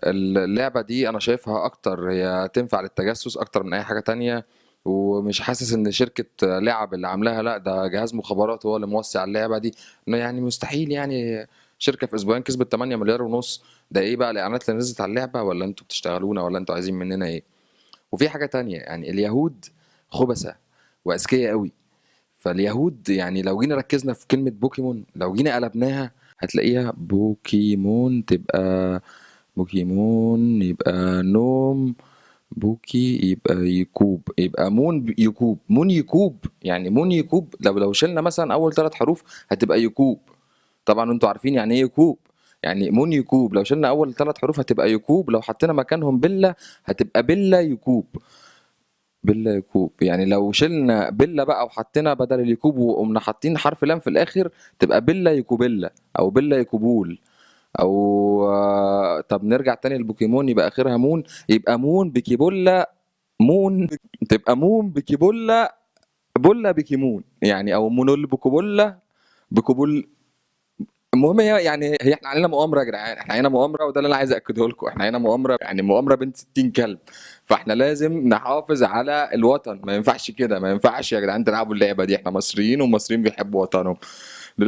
اللعبة دي أنا شايفها أكتر هي تنفع للتجسس أكتر من أي حاجة تانية. ومش حاسس إن شركة لعب اللي عاملاها، لأ ده جهاز مخابرات هو اللي موسع اللعبة دي. إنه يعني مستحيل يعني شركة في أسبوعين كسبت 8 مليار ونص. ده إيه بقى الإعلانات اللي نزلت على اللعبة؟ ولا أنتوا بتشتغلونا ولا أنتوا عايزين مننا إيه؟ وفي حاجة تانية، يعني اليهود خبثة وأذكياء قوي. فاليهود يعني لو جينا ركزنا في كلمة بوكيمون، لو جينا قلبناها هتلاقيها بوكيمون، تبقى بوكيمون يبقى نوم، بوكي يبقى يكوب، يبقى يكوب، مون يكوب. يعني مون يكوب لو شلنا مثلا اول ثلاث حروف هتبقى يكوب. طبعا انتوا عارفين يعني ايه يكوب. يعني مون يكوب لو شلنا اول ثلاث حروف هتبقى يكوب، لو حطينا مكانهم بلة هتبقى بلة يكوب. بيلا يكوب، يعني لو شلنا بيلا بقى وحطينا بدل اليكوب وقمنا حاطين حرف لام في الاخر تبقى بيلا يكوبيلا او بيلا يكوبول. او طب نرجع تاني للبوكيمون، يبقى اخرها مون، يبقى مون بكيبولا. مون تبقى مون بكيبولا، بولا بكيمون يعني، او مونول بكوبولا بكوبول. المهم هي احنا علينا مؤامره يا جدعان، احنا علينا مؤامره، وده اللي انا عايز اكده لكم، احنا علينا مؤامره، يعني مؤامره بنت 60 كلب. فاحنا لازم نحافظ على الوطن، ما ينفعش كده، ما ينفعش يا جدعان تلعبوا اللعبه دي، احنا مصريين والمصريين بيحبوا وطنهم.